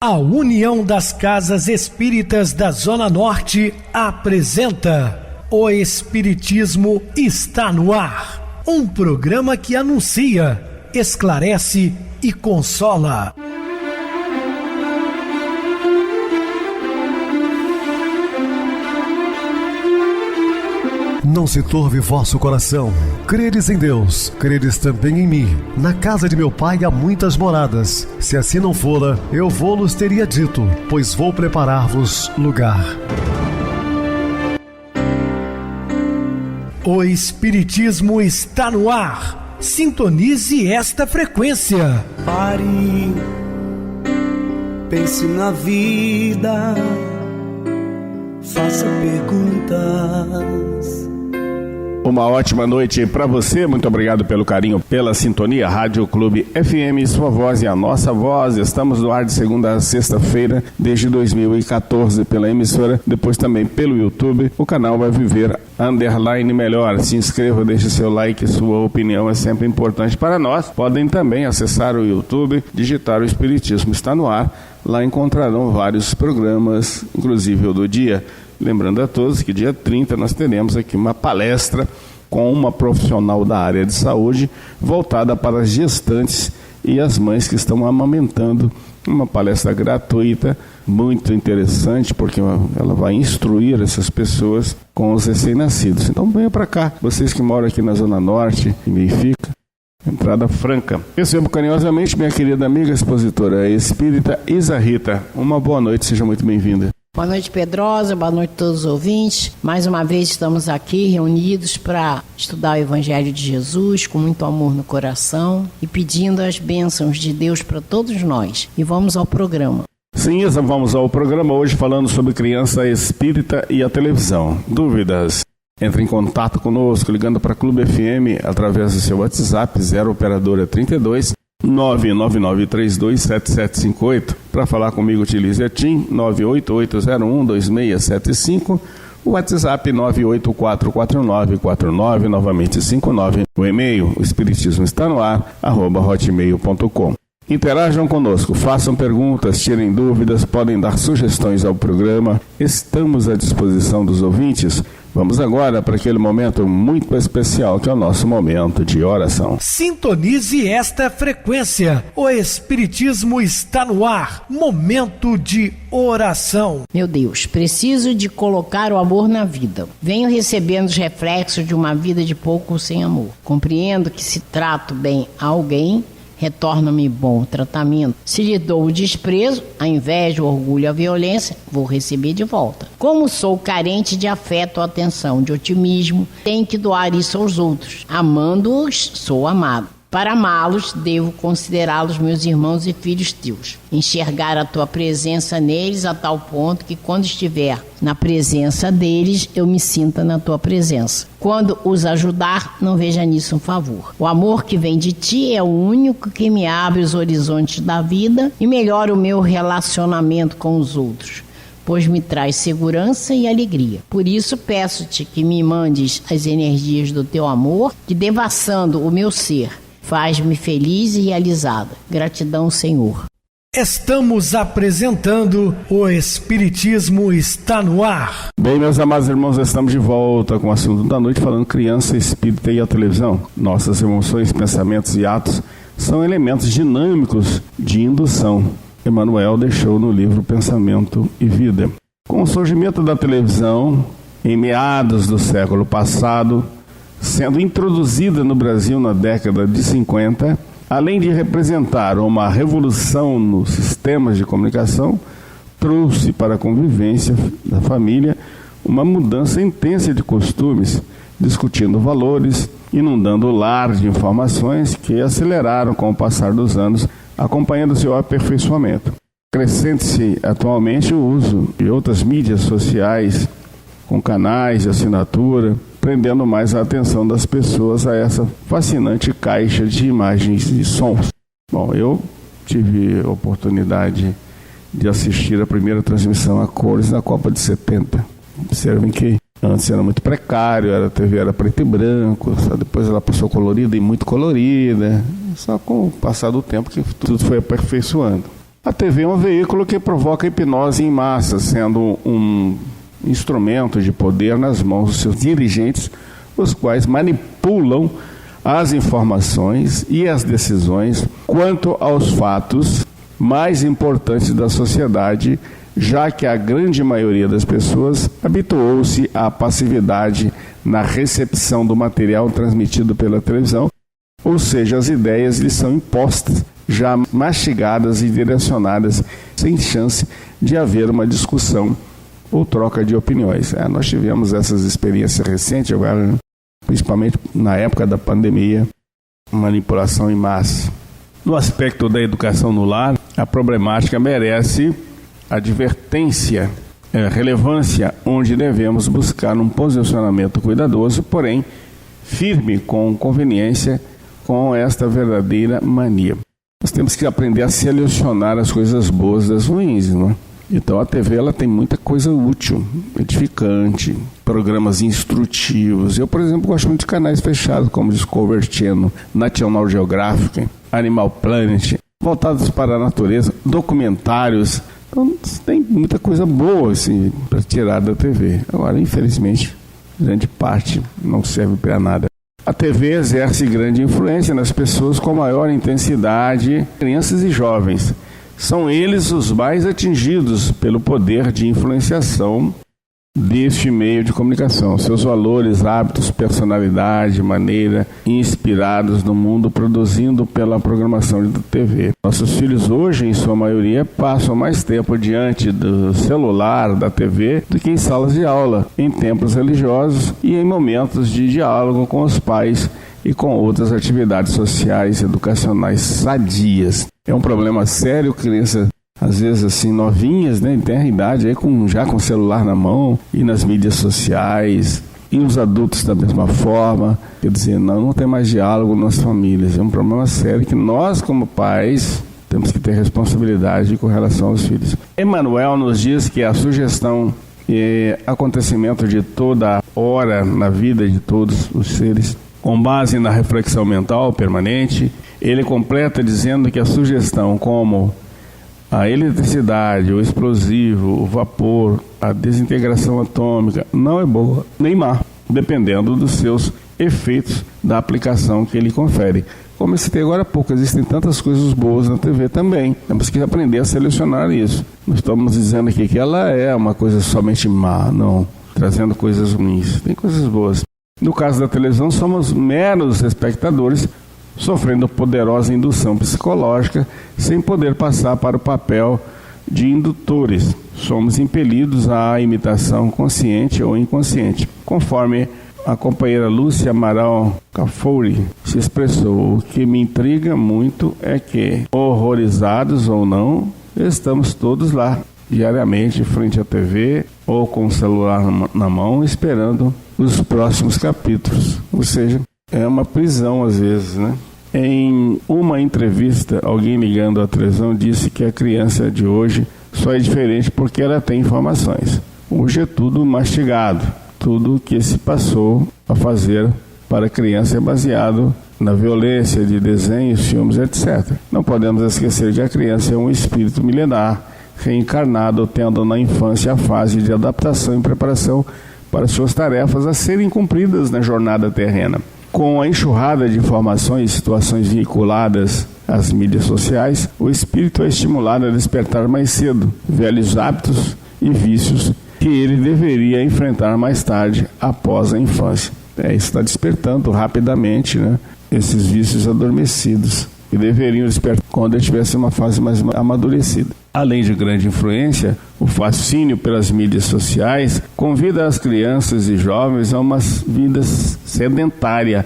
A União das Casas Espíritas da Zona Norte apresenta O Espiritismo está no ar. Um programa que anuncia, esclarece e consola. Não se turve vosso coração. Credes em Deus, credes também em mim. Na casa de meu pai há muitas moradas. Se assim não fora, eu vou-los teria dito, pois vou preparar-vos lugar. O Espiritismo está no ar. Sintonize esta frequência. Pare, pense na vida, faça perguntas. Uma ótima noite para você, muito obrigado pelo carinho, pela sintonia. Rádio Clube FM, sua voz e a nossa voz. Estamos no ar de segunda a sexta-feira, desde 2014, pela emissora, depois também pelo YouTube. O canal vai viver _melhor. Se inscreva, deixe seu like, sua opinião é sempre importante para nós. Podem também acessar o YouTube, digitar o Espiritismo está no ar. Lá encontrarão vários programas, inclusive o do dia. Lembrando a todos que dia 30 nós teremos aqui uma palestra com uma profissional da área de saúde voltada para as gestantes e as mães que estão amamentando. Uma palestra gratuita, muito interessante, porque ela vai instruir essas pessoas com os recém-nascidos. Então venha para cá, vocês que moram aqui na Zona Norte, em Benfica, entrada franca. Recebo carinhosamente minha querida amiga expositora espírita Isa Rita. Uma boa noite, seja muito bem-vinda. Boa noite, Pedrosa, boa noite a todos os ouvintes. Mais uma vez estamos aqui reunidos para estudar o Evangelho de Jesus com muito amor no coração e pedindo as bênçãos de Deus para todos nós. E vamos ao programa. Sim, Isa, vamos ao programa hoje falando sobre criança espírita e a televisão. Dúvidas? Entre em contato conosco ligando para Clube FM através do seu WhatsApp 0 operadora 32 999327758. Para falar comigo, utilize a TIM 988012675, o WhatsApp 9844949, novamente 59, o e-mail, o espiritismo está no ar, @hotmail.com. Interajam conosco, façam perguntas, tirem dúvidas, podem dar sugestões ao programa. Estamos à disposição dos ouvintes. Vamos agora para aquele momento muito especial que é o nosso momento de oração. Sintonize esta frequência. O Espiritismo está no ar. Momento de oração. Meu Deus, preciso de colocar o amor na vida. Venho recebendo os reflexos de uma vida de pouco sem amor. Compreendo que se trato bem a alguém, retorna-me bom tratamento. Se lhe dou o desprezo, a inveja, o orgulho, a violência, vou receber de volta. Como sou carente de afeto, atenção, de otimismo, tenho que doar isso aos outros. Amando-os, sou amado. Para amá-los, devo considerá-los meus irmãos e filhos teus. Enxergar a tua presença neles a tal ponto que quando estiver na presença deles, eu me sinta na tua presença. Quando os ajudar, não veja nisso um favor. O amor que vem de ti é o único que me abre os horizontes da vida e melhora o meu relacionamento com os outros, pois me traz segurança e alegria. Por isso peço-te que me mandes as energias do teu amor, que devassando o meu ser, faz-me feliz e realizada. Gratidão, Senhor. Estamos apresentando O Espiritismo está no ar. Bem, meus amados irmãos, estamos de volta com o assunto da noite, falando criança, espírita e a televisão. Nossas emoções, pensamentos e atos são elementos dinâmicos de indução. Emmanuel deixou no livro Pensamento e Vida. Com o surgimento da televisão, em meados do século passado, sendo introduzida no Brasil na década de 50, além de representar uma revolução nos sistemas de comunicação, trouxe para a convivência da família uma mudança intensa de costumes, discutindo valores, inundando o lar de informações que aceleraram com o passar dos anos, acompanhando seu aperfeiçoamento. Crescente-se atualmente o uso de outras mídias sociais, com canais de assinatura, prendendo mais a atenção das pessoas a essa fascinante caixa de imagens e sons. Bom, eu tive a oportunidade de assistir a primeira transmissão a cores na Copa de 70. Observem que antes era muito precário, a TV era preto e branco, só depois ela passou colorida e muito colorida. Só com o passar do tempo que tudo foi aperfeiçoando. A TV é um veículo que provoca hipnose em massa, sendo um instrumento de poder nas mãos dos seus dirigentes, os quais manipulam as informações e as decisões quanto aos fatos mais importantes da sociedade, já que a grande maioria das pessoas habituou-se à passividade na recepção do material transmitido pela televisão, ou seja, as ideias lhes são impostas, já mastigadas e direcionadas, sem chance de haver uma discussão ou troca de opiniões. Nós tivemos essas experiências recentes, agora, né? Principalmente na época da pandemia, manipulação em massa. No aspecto da educação no lar, a problemática merece advertência, relevância, onde devemos buscar um posicionamento cuidadoso, porém firme com conveniência, com esta verdadeira mania. Nós temos que aprender a selecionar as coisas boas das ruins, não é? Então a TV ela tem muita coisa útil, edificante, programas instrutivos. Eu, por exemplo, gosto muito de canais fechados como Discovery Channel, National Geographic, Animal Planet, voltados para a natureza, documentários. Então tem muita coisa boa assim, para tirar da TV. Agora, infelizmente, grande parte não serve para nada. A TV exerce grande influência nas pessoas com maior intensidade, crianças e jovens. São eles os mais atingidos pelo poder de influenciação deste meio de comunicação. Seus valores, hábitos, personalidade, maneira, inspirados no mundo produzindo pela programação da TV. Nossos filhos hoje, em sua maioria, passam mais tempo diante do celular, da TV, do que em salas de aula, em templos religiosos e em momentos de diálogo com os pais e com outras atividades sociais e educacionais sadias. É um problema sério, crianças às vezes assim novinhas, né, tem a idade aí já com o celular na mão e nas mídias sociais, e os adultos da mesma forma. Quer dizer, não tem mais diálogo nas famílias. É um problema sério que nós, como pais, temos que ter responsabilidade com relação aos filhos. Emmanuel nos diz que a sugestão e acontecimento de toda hora na vida de todos os seres, com base na reflexão mental permanente, ele completa dizendo que a sugestão como a eletricidade, o explosivo, o vapor, a desintegração atômica não é boa nem má, dependendo dos seus efeitos da aplicação que ele confere. Como eu citei agora há pouco, existem tantas coisas boas na TV também. Temos que aprender a selecionar isso. Não estamos dizendo aqui que ela é uma coisa somente má, não, trazendo coisas ruins. Tem coisas boas. No caso da televisão, somos meros espectadores, sofrendo poderosa indução psicológica, sem poder passar para o papel de indutores. Somos impelidos à imitação consciente ou inconsciente. Conforme a companheira Lúcia Amaral Cafouri se expressou, o que me intriga muito é que, horrorizados ou não, estamos todos lá, diariamente, frente à TV ou com o celular na mão, esperando os próximos capítulos. Ou seja, é uma prisão às vezes, né? Em uma entrevista, alguém ligando à televisão disse que a criança de hoje só é diferente porque ela tem informações. Hoje é tudo mastigado. Tudo que se passou a fazer para a criança é baseado na violência de desenhos, filmes, etc. Não podemos esquecer que a criança é um espírito milenar, reencarnado, tendo na infância a fase de adaptação e preparação para suas tarefas a serem cumpridas na jornada terrena. Com a enxurrada de informações e situações vinculadas às mídias sociais, o espírito é estimulado a despertar mais cedo velhos hábitos e vícios que ele deveria enfrentar mais tarde, após a infância. Isso está despertando rapidamente, né, esses vícios adormecidos, que deveriam despertar quando ele tivesse uma fase mais amadurecida. Além de grande influência, o fascínio pelas mídias sociais convida as crianças e jovens a uma vida sedentária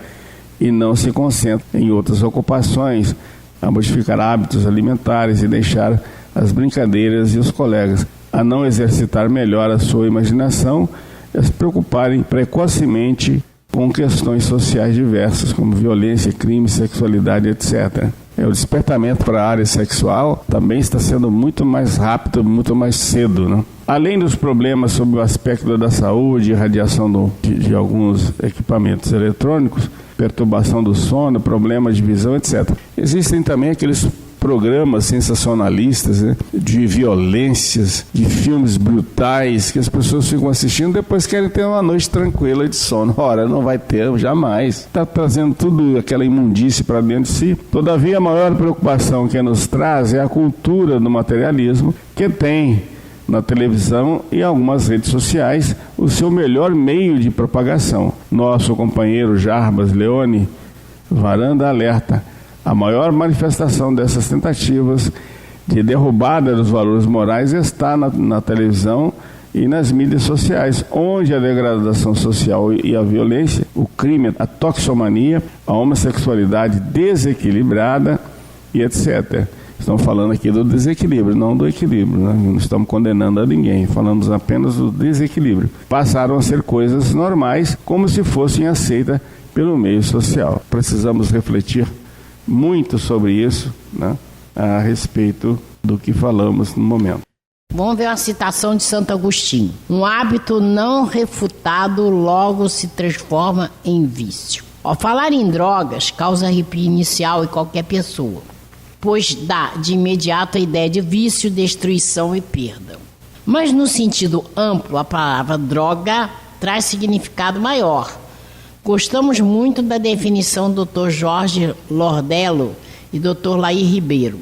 e não se concentra em outras ocupações, a modificar hábitos alimentares e deixar as brincadeiras e os colegas, a não exercitar melhor a sua imaginação e a se preocuparem precocemente com questões sociais diversas, como violência, crime, sexualidade, etc. O despertamento para a área sexual também está sendo muito mais rápido, muito mais cedo, né? Além dos problemas sobre o aspecto da saúde, radiação de alguns equipamentos eletrônicos, perturbação do sono, problemas de visão, etc. Existem também aqueles programas sensacionalistas, né, de violências, de filmes brutais que as pessoas ficam assistindo, depois querem ter uma noite tranquila de sono. Ora, não vai ter jamais. Está trazendo tudo aquela imundície para dentro de si. Todavia, a maior preocupação que nos traz é a cultura do materialismo, que tem na televisão e algumas redes sociais o seu melhor meio de propagação. Nosso companheiro Jarbas Leone Varanda alerta: a maior manifestação dessas tentativas de derrubada dos valores morais está na televisão e nas mídias sociais, onde a degradação social e a violência, o crime, a toxomania, a homossexualidade desequilibrada e etc. Estamos falando aqui do desequilíbrio, não do equilíbrio, né? Não estamos condenando a ninguém, falamos apenas do desequilíbrio. Passaram a ser coisas normais, como se fossem aceitas pelo meio social. Precisamos refletir muito sobre isso, né, a respeito do que falamos no momento. Vamos ver uma citação de Santo Agostinho. Um hábito não refutado logo se transforma em vício. Ao falar em drogas, causa arrepio inicial em qualquer pessoa, pois dá de imediato a ideia de vício, destruição e perda. Mas no sentido amplo, a palavra droga traz significado maior. Gostamos muito da definição do Dr. Jorge Lordello e Dr. Laí Ribeiro.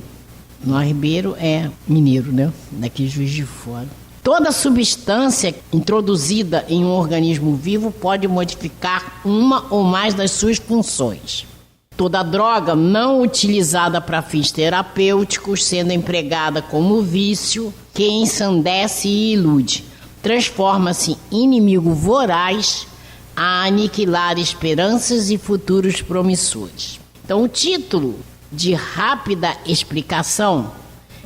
Laí Ribeiro é mineiro, né? Daqui de Juiz de Fora. Toda substância introduzida em um organismo vivo pode modificar uma ou mais das suas funções. Toda droga não utilizada para fins terapêuticos, sendo empregada como vício, que ensandece e ilude, transforma-se em inimigo voraz a aniquilar esperanças e futuros promissores. Então, o título de rápida explicação,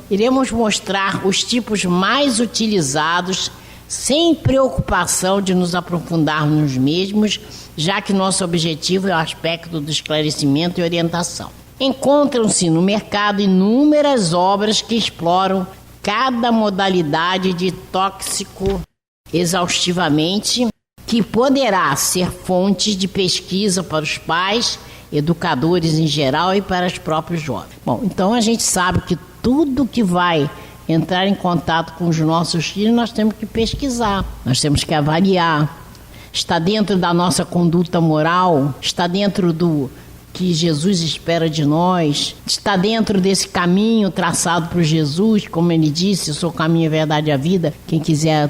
iremos mostrar os tipos mais utilizados, sem preocupação de nos aprofundar nos mesmos, já que nosso objetivo é o aspecto do esclarecimento e orientação. Encontram-se no mercado inúmeras obras que exploram cada modalidade de tóxico exaustivamente, que poderá ser fonte de pesquisa para os pais, educadores em geral e para os próprios jovens. Bom, então a gente sabe que tudo que vai entrar em contato com os nossos filhos, nós temos que pesquisar, nós temos que avaliar. Está dentro da nossa conduta moral, está dentro do que Jesus espera de nós, está dentro desse caminho traçado por Jesus, como ele disse: eu sou o caminho, a verdade e a vida, quem quiser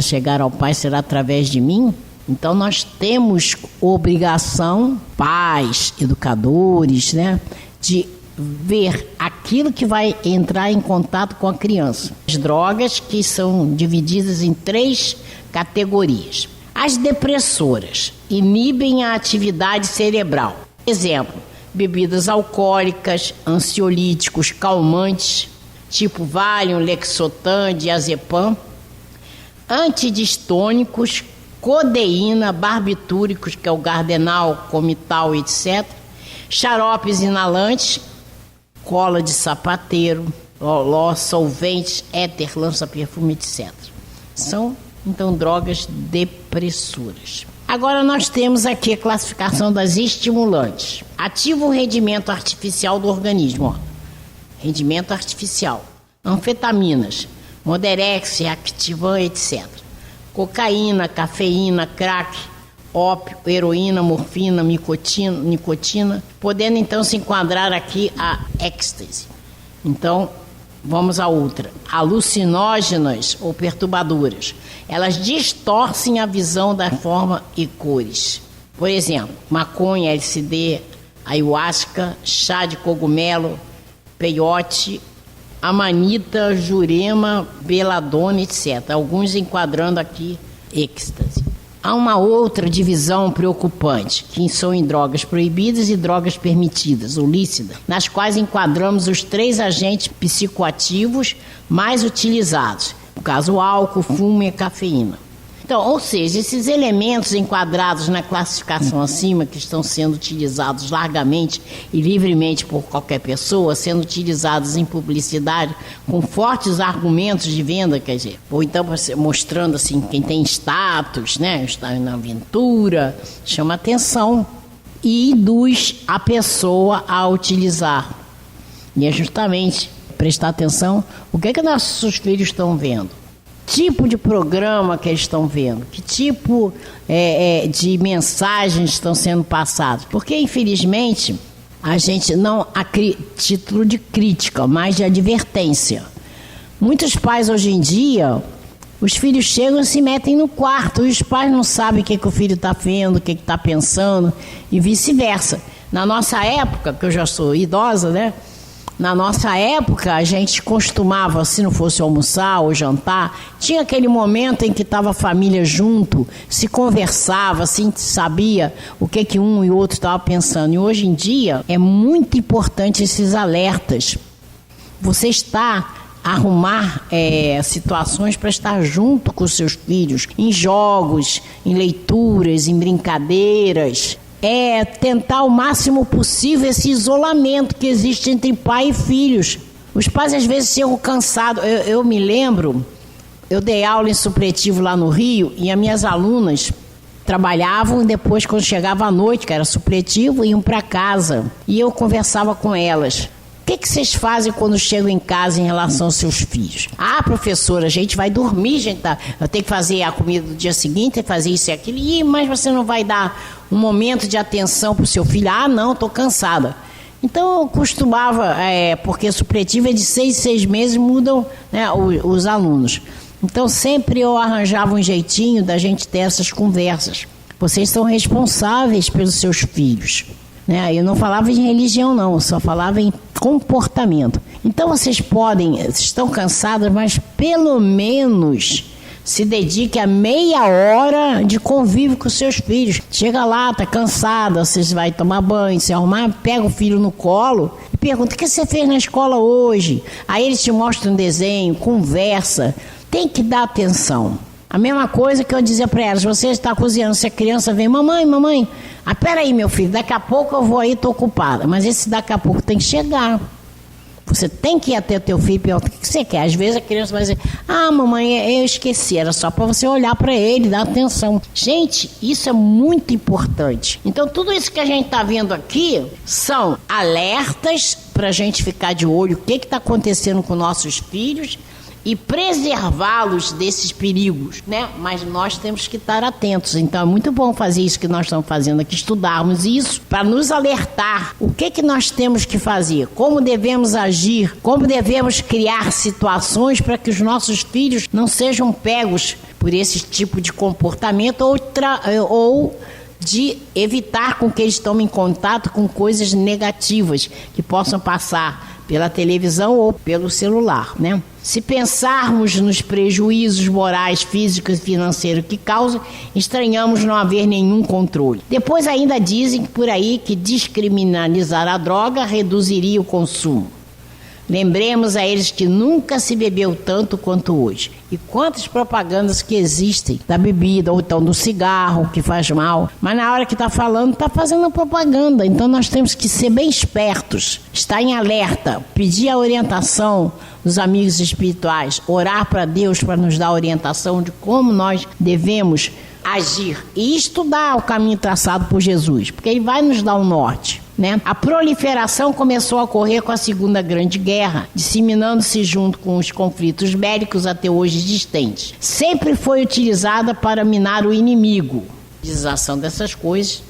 chegar ao Pai será através de mim. Então nós temos obrigação, pais, educadores, né, de ver aquilo que vai entrar em contato com a criança. As drogas, que são divididas em 3 categorias. As depressoras inibem a atividade cerebral. Exemplo, bebidas alcoólicas, ansiolíticos, calmantes, tipo Valium, Lexotan, Diazepam, antidistônicos, codeína, barbitúricos, que é o Gardenal, Comital, etc., xaropes inalantes, cola de sapateiro, loló, solventes, éter, lança-perfume, etc. São, então, drogas depressoras. Agora nós temos aqui a classificação das estimulantes. Ativa o rendimento artificial do organismo. Rendimento artificial. Anfetaminas, Moderex, Activan, etc. Cocaína, cafeína, crack, ópio, heroína, morfina, nicotina, podendo então se enquadrar aqui a êxtase. Então, vamos a outra. Alucinógenas ou perturbadoras. Elas distorcem a visão da forma e cores. Por exemplo, maconha, LSD, ayahuasca, chá de cogumelo, peyote, amanita, jurema, beladona, etc. Alguns enquadrando aqui êxtase. Há uma outra divisão preocupante, que são em drogas proibidas e drogas permitidas, ou lícitas, nas quais enquadramos os 3 agentes psicoativos mais utilizados, no caso o álcool, fumo e a cafeína. Então, ou seja, esses elementos enquadrados na classificação acima, que estão sendo utilizados largamente e livremente por qualquer pessoa, sendo utilizados em publicidade com fortes argumentos de venda, quer dizer, ou então mostrando assim, quem tem status, né, está na aventura, chama atenção e induz a pessoa a utilizar. E é justamente prestar atenção o que nossos filhos estão vendo. Tipo de programa que eles estão vendo, que tipo de mensagens estão sendo passadas. Porque, infelizmente, a gente não a título de crítica, mas de advertência. Muitos pais hoje em dia, os filhos chegam e se metem no quarto, e os pais não sabem o que o filho está vendo, o que está pensando, e vice-versa. Na nossa época, que eu já sou idosa, né? Na nossa época, a gente costumava, se não fosse almoçar ou jantar, tinha aquele momento em que estava a família junto, se conversava, assim, sabia o que um e o outro estava pensando. E hoje em dia, é muito importante esses alertas. Você arrumar situações para estar junto com os seus filhos, em jogos, em leituras, em brincadeiras. Tentar o máximo possível esse isolamento que existe entre pai e filhos. Os pais às vezes chegam cansados. Eu me lembro, eu dei aula em supletivo lá no Rio e as minhas alunas trabalhavam e depois, quando chegava à noite, que era supletivo, iam para casa. E eu conversava com elas. O que vocês fazem quando chegam em casa em relação aos seus filhos? Ah, professora, a gente vai dormir, eu tenho que fazer a comida do dia seguinte, tem que fazer isso e aquilo. Mas você não vai dar um momento de atenção para o seu filho? Ah, não, estou cansada. Então eu costumava, porque supletivo é de 6 meses, mudam, né, os alunos. Então sempre eu arranjava um jeitinho da gente ter essas conversas. Vocês são responsáveis pelos seus filhos. Eu não falava em religião, não, eu só falava em comportamento. Então vocês estão cansados, mas pelo menos se dedique a meia hora de convívio com seus filhos. Chega lá, está cansada, vocês vão tomar banho, se arrumar, pega o filho no colo e pergunta: o que você fez na escola hoje? Aí eles te mostram um desenho, conversa. Tem que dar atenção. A mesma coisa que eu dizia para elas: você está cozinhando, se a criança vem, mamãe, peraí, meu filho, daqui a pouco eu vou aí, estou ocupada. Mas esse daqui a pouco tem que chegar. Você tem que ir até o teu filho e perguntar: o que você quer? Às vezes a criança vai dizer: ah, mamãe, eu esqueci. Era só para você olhar para ele, dar atenção. Gente, isso é muito importante. Então, tudo isso que a gente está vendo aqui são alertas para a gente ficar de olho o que está acontecendo com nossos filhos e preservá-los desses perigos, né? Mas nós temos que estar atentos. Então é muito bom fazer isso que nós estamos fazendo aqui, estudarmos isso para nos alertar o que nós temos que fazer, como devemos agir, como devemos criar situações para que os nossos filhos não sejam pegos por esse tipo de comportamento ou de evitar com que eles tomem contato com coisas negativas que possam passar pela televisão ou pelo celular, né? Se pensarmos nos prejuízos morais, físicos e financeiros que causam, estranhamos não haver nenhum controle. Depois ainda dizem por aí que descriminalizar a droga reduziria o consumo. Lembremos a eles que nunca se bebeu tanto quanto hoje. E quantas propagandas que existem da bebida ou então do cigarro, que faz mal. Mas na hora que está falando, está fazendo propaganda. Então nós temos que ser bem espertos, estar em alerta, pedir a orientação dos amigos espirituais, orar para Deus para nos dar orientação de como nós devemos agir e estudar o caminho traçado por Jesus, porque ele vai nos dar um norte, né? A proliferação começou a ocorrer com a Segunda Grande Guerra, disseminando-se junto com os conflitos bélicos até hoje existentes. Sempre foi utilizada para minar o inimigo. A utilização dessas coisas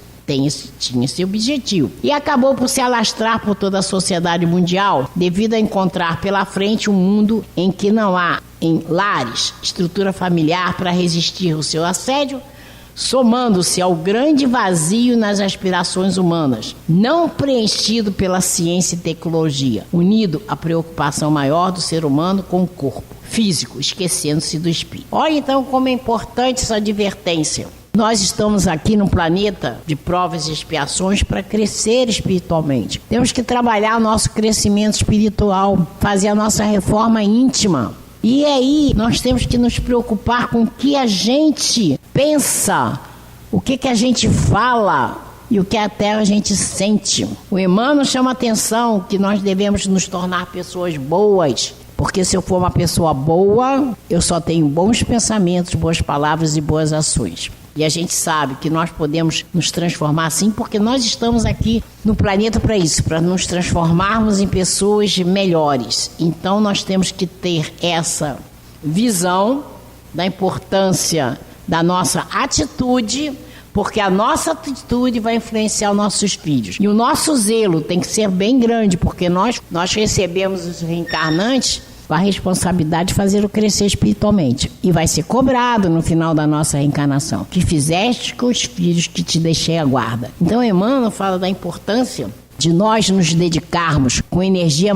tinha esse objetivo. E acabou por se alastrar por toda a sociedade mundial, devido a encontrar pela frente um mundo em que não há, em lares, estrutura familiar para resistir ao seu assédio, somando-se ao grande vazio nas aspirações humanas, não preenchido pela ciência e tecnologia, unido à preocupação maior do ser humano com o corpo físico, esquecendo-se do espírito. Olha então como é importante essa advertência. Nós estamos aqui num planeta de provas e expiações para crescer espiritualmente. Temos que trabalhar o nosso crescimento espiritual, fazer a nossa reforma íntima. E aí nós temos que nos preocupar com o que a gente pensa, o que a gente fala e o que até a gente sente. O Emmanuel chama a atenção que nós devemos nos tornar pessoas boas, porque se eu for uma pessoa boa, eu só tenho bons pensamentos, boas palavras e boas ações. E a gente sabe que nós podemos nos transformar sim, porque nós estamos aqui no planeta para isso, para nos transformarmos em pessoas melhores. Então nós temos que ter essa visão da importância da nossa atitude, porque a nossa atitude vai influenciar os nossos filhos. E o nosso zelo tem que ser bem grande, porque nós recebemos os reencarnantes com a responsabilidade de fazê-lo crescer espiritualmente. E vai ser cobrado no final da nossa reencarnação. Que fizeste com os filhos que te deixei à guarda. Então Emmanuel fala da importância de nós nos dedicarmos com energia,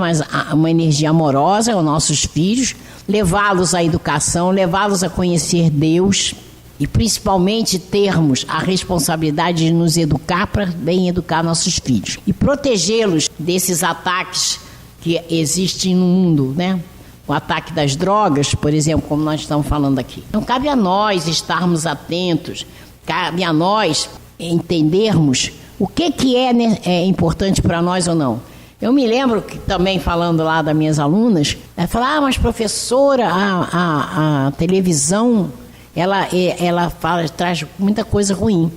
uma energia amorosa aos nossos filhos, levá-los à educação, levá-los a conhecer Deus e principalmente termos a responsabilidade de nos educar para bem educar nossos filhos e protegê-los desses ataques que existem no mundo, né? O ataque das drogas, por exemplo, como nós estamos falando aqui. Então cabe a nós estarmos atentos, cabe a nós entendermos o que é importante para nós ou não. Eu me lembro que também falando lá das minhas alunas, ela fala, mas professora, a televisão, ela traz muita coisa ruim.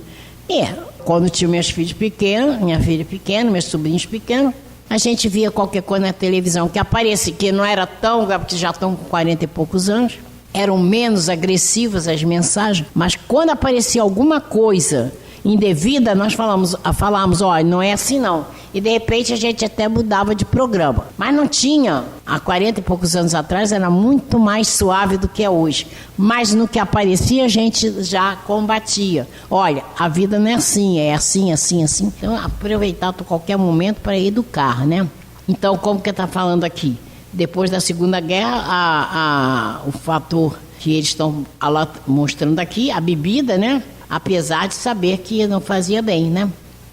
Quando tinha meus filhos pequenos, minha filha pequena, meus sobrinhos pequenos, a gente via qualquer coisa na televisão que aparecia, que não era tão, porque já estão com 40 e poucos anos, eram menos agressivas as mensagens, mas quando aparecia alguma coisa indevida, nós falamos, olha, não é assim não. E de repente a gente até mudava de programa. Mas não tinha, há 40 e poucos anos atrás, era muito mais suave do que é hoje. Mas no que aparecia a gente já combatia. Olha, a vida não é assim, é assim, assim, assim. Então aproveitar qualquer momento para educar, né? Então, como que está falando aqui? Depois da Segunda Guerra, o fator que eles estão mostrando aqui, a bebida, né? Apesar de saber que não fazia bem, né?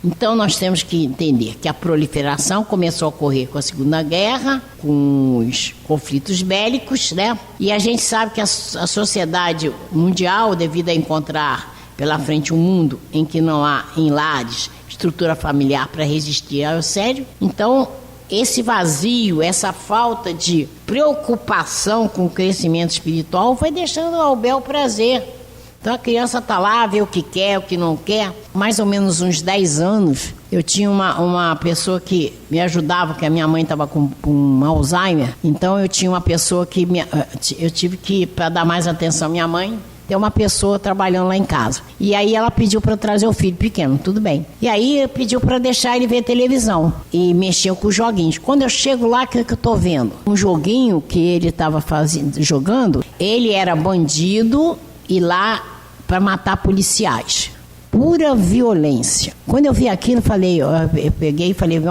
Então nós temos que entender que a proliferação começou a ocorrer com a Segunda Guerra, com os conflitos bélicos, né? E a gente sabe que a sociedade mundial, devido a encontrar pela frente um mundo em que não há em lares estrutura familiar para resistir ao assédio, então esse vazio, essa falta de preocupação com o crescimento espiritual vai deixando ao bel prazer. Então a criança está lá, vê o que quer, o que não quer. Mais ou menos uns 10 anos, eu tinha uma pessoa que me ajudava, que a minha mãe estava com Alzheimer. Então eu tinha uma pessoa que eu tive que, para dar mais atenção à minha mãe, ter uma pessoa trabalhando lá em casa. E aí ela pediu para eu trazer o filho pequeno, tudo bem. E aí pediu para deixar ele ver televisão e mexeu com os joguinhos. Quando eu chego lá, o que eu estou vendo? Um joguinho que ele estava jogando, ele era bandido e lá para matar policiais. Pura violência. Quando eu vi aquilo, eu peguei e falei,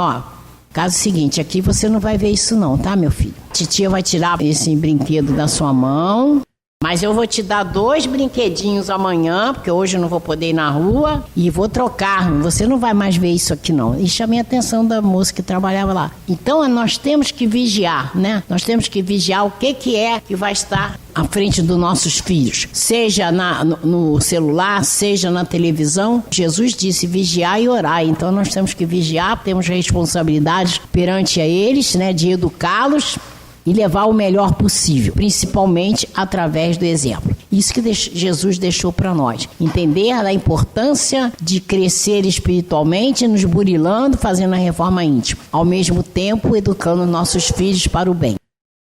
caso seguinte, aqui você não vai ver isso não, tá, meu filho? Titia vai tirar esse brinquedo da sua mão, mas eu vou te dar 2 brinquedinhos amanhã, porque hoje eu não vou poder ir na rua, e vou trocar, você não vai mais ver isso aqui não. E chamei a atenção da moça que trabalhava lá. Então nós temos que vigiar, né? Nós temos que vigiar o que é que vai estar à frente dos nossos filhos, seja no celular, seja na televisão. Jesus disse vigiar e orar, então nós temos que vigiar, temos responsabilidades perante a eles, né, de educá-los e levar o melhor possível, principalmente através do exemplo. Isso que Jesus deixou para nós. Entender a importância de crescer espiritualmente, nos burilando, fazendo a reforma íntima. Ao mesmo tempo, educando nossos filhos para o bem.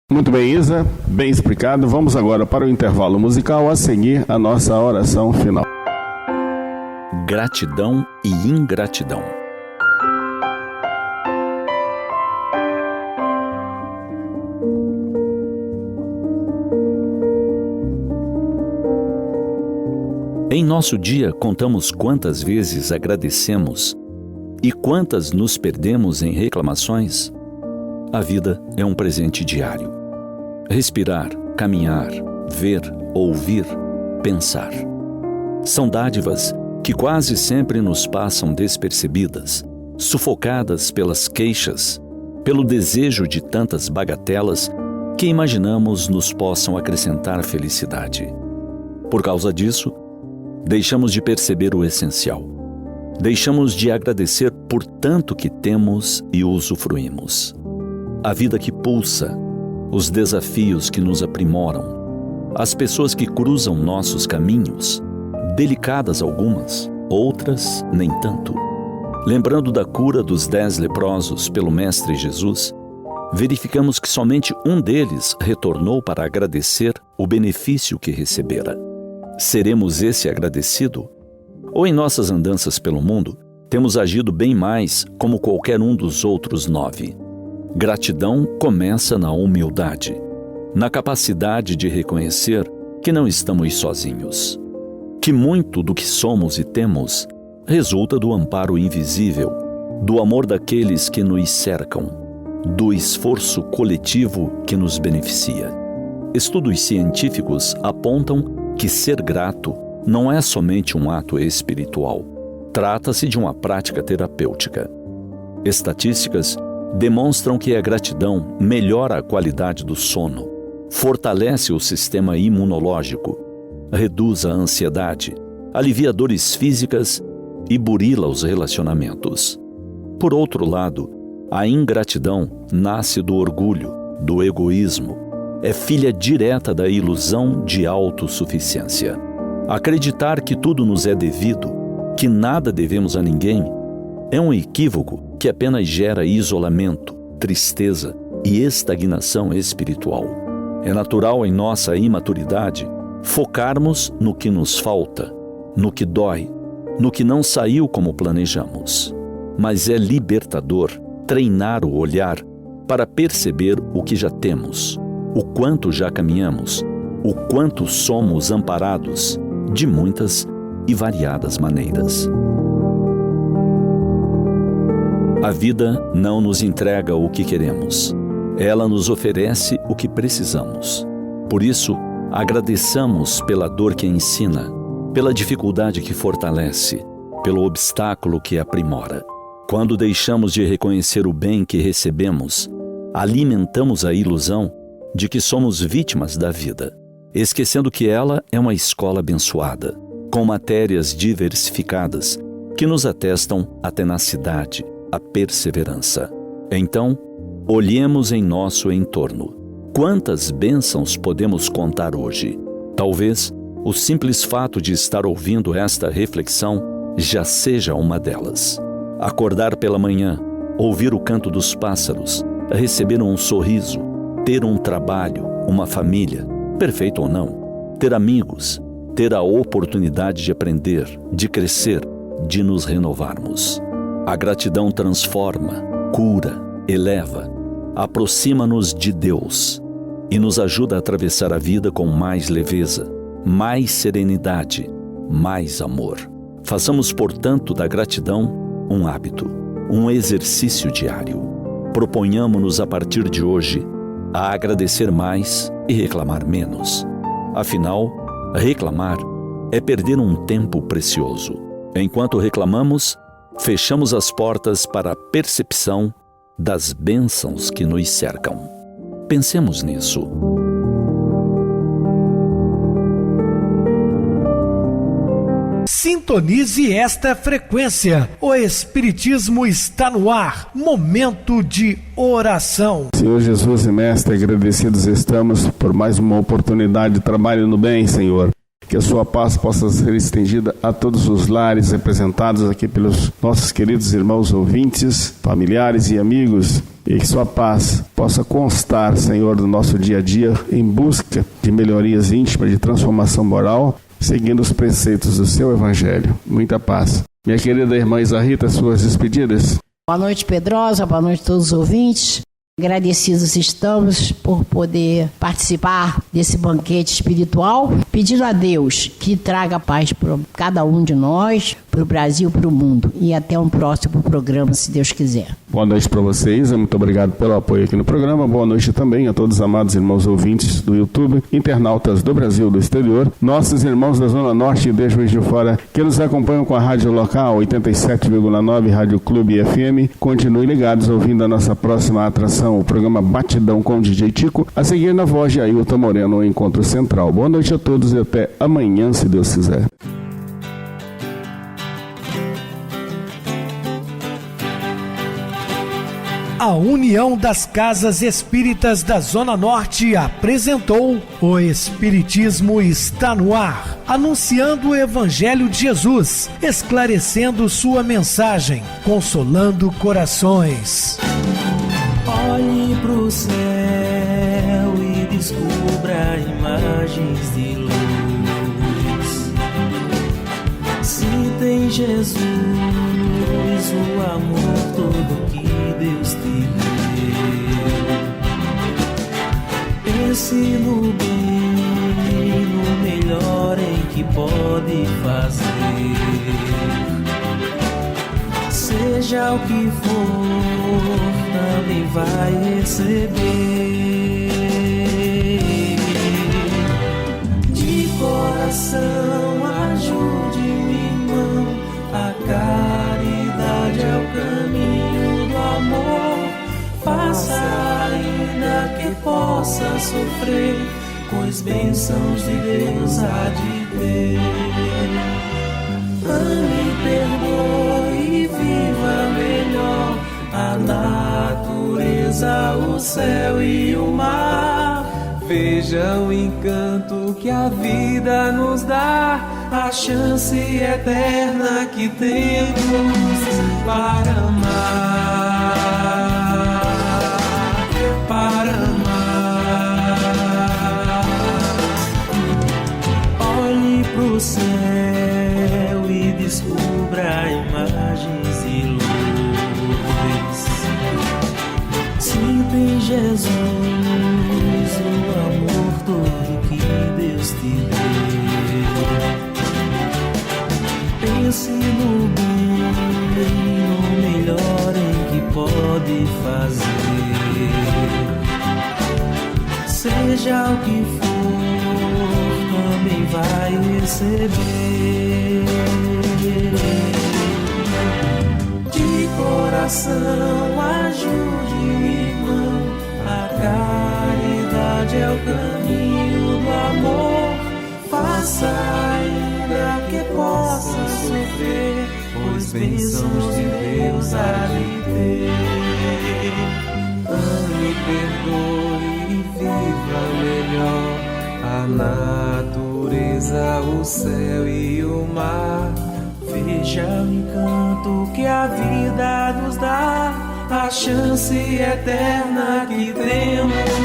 Muito bem, Isa. Bem explicado. Vamos agora para o intervalo musical, a seguir a nossa oração final. Gratidão e ingratidão. Em nosso dia, contamos quantas vezes agradecemos e quantas nos perdemos em reclamações. A vida é um presente diário. Respirar, caminhar, ver, ouvir, pensar. São dádivas que quase sempre nos passam despercebidas, sufocadas pelas queixas, pelo desejo de tantas bagatelas que imaginamos nos possam acrescentar felicidade. Por causa disso, deixamos de perceber o essencial. Deixamos de agradecer por tanto que temos e usufruímos. A vida que pulsa, os desafios que nos aprimoram, as pessoas que cruzam nossos caminhos, delicadas algumas, outras nem tanto. Lembrando da cura dos 10 leprosos pelo Mestre Jesus, verificamos que somente um deles retornou para agradecer o benefício que recebera. Seremos esse agradecido? Ou em nossas andanças pelo mundo, temos agido bem mais como qualquer um dos outros 9? Gratidão começa na humildade, na capacidade de reconhecer que não estamos sozinhos, que muito do que somos e temos resulta do amparo invisível, do amor daqueles que nos cercam, do esforço coletivo que nos beneficia. Estudos científicos apontam que ser grato não é somente um ato espiritual, trata-se de uma prática terapêutica. Estatísticas demonstram que a gratidão melhora a qualidade do sono, fortalece o sistema imunológico, reduz a ansiedade, alivia dores físicas e burila os relacionamentos. Por outro lado, a ingratidão nasce do orgulho, do egoísmo, é filha direta da ilusão de autossuficiência. Acreditar que tudo nos é devido, que nada devemos a ninguém, é um equívoco que apenas gera isolamento, tristeza e estagnação espiritual. É natural em nossa imaturidade focarmos no que nos falta, no que dói, no que não saiu como planejamos. Mas é libertador treinar o olhar para perceber o que já temos, o quanto já caminhamos, o quanto somos amparados de muitas e variadas maneiras. A vida não nos entrega o que queremos, ela nos oferece o que precisamos. Por isso, agradeçamos pela dor que ensina, pela dificuldade que fortalece, pelo obstáculo que aprimora. Quando deixamos de reconhecer o bem que recebemos, alimentamos a ilusão de que somos vítimas da vida, esquecendo que ela é uma escola abençoada, com matérias diversificadas que nos atestam a tenacidade, a perseverança. Então, olhemos em nosso entorno. Quantas bênçãos podemos contar hoje? Talvez o simples fato de estar ouvindo esta reflexão já seja uma delas. Acordar pela manhã, ouvir o canto dos pássaros, receber um sorriso, ter um trabalho, uma família, perfeito ou não, ter amigos, ter a oportunidade de aprender, de crescer, de nos renovarmos. A gratidão transforma, cura, eleva, aproxima-nos de Deus e nos ajuda a atravessar a vida com mais leveza, mais serenidade, mais amor. Façamos, portanto, da gratidão um hábito, um exercício diário. Proponhamo-nos a partir de hoje a agradecer mais e reclamar menos. Afinal, reclamar é perder um tempo precioso. Enquanto reclamamos, fechamos as portas para a percepção das bênçãos que nos cercam. Pensemos nisso. Sintonize esta frequência. O Espiritismo está no ar. Momento de oração. Senhor Jesus e Mestre, agradecidos estamos por mais uma oportunidade de trabalho no bem, Senhor. Que a sua paz possa ser estendida a todos os lares representados aqui pelos nossos queridos irmãos ouvintes, familiares e amigos. E que sua paz possa constar, Senhor, do nosso dia a dia em busca de melhorias íntimas, de transformação moral, seguindo os preceitos do seu Evangelho. Muita paz. Minha querida irmã Isa Rita, suas despedidas. Boa noite, Pedrosa. Boa noite a todos os ouvintes. Agradecidos estamos por poder participar desse banquete espiritual, pedindo a Deus que traga paz para cada um de nós, para o Brasil, para o mundo. E até um próximo programa, se Deus quiser. Boa noite para vocês, muito obrigado pelo apoio aqui no programa. Boa noite também a todos os amados irmãos ouvintes do YouTube, internautas do Brasil e do exterior, nossos irmãos da Zona Norte e de Juiz de Fora, que nos acompanham com a rádio local 87,9 Rádio Clube FM. Continuem ligados ouvindo a nossa próxima atração, o programa Batidão com o DJ Tico, a seguir na voz de Ailton Moreno, o Encontro Central. Boa noite a todos e até amanhã, se Deus quiser. A União das Casas Espíritas da Zona Norte apresentou O Espiritismo Está no Ar, anunciando o Evangelho de Jesus, esclarecendo sua mensagem, consolando corações. Olhe pro céu e descubra imagens de luz. Se tem Jesus, o amor todo que Deus te deu. Pense no bem, no melhor em que pode fazer. Seja o que for, também vai receber. De coração, ajude-me, irmão. A caridade é o caminho do amor. Faça ainda que possa sofrer, pois bênçãos de Deus há de ter. Ame, perdoe e viva melhor a natureza, o céu e o mar. Veja o encanto que a vida nos dá, a chance eterna que temos para amar, para amar. Olhe pro céu e descubra imagens de luz. Sinta em Jesus o amor todo que Deus te deu. Pense no bem, no melhor em que pode fazer. Seja o que for, também vai receber. De coração, ajude-me, irmão. A caridade é o caminho do amor. Faça ainda que possa sofrer, pois bênçãos de Deus há de ter. Ame, perdoe e viva melhor a natureza, o céu e o mar. Veja o encanto que a vida nos dá, a chance eterna que temos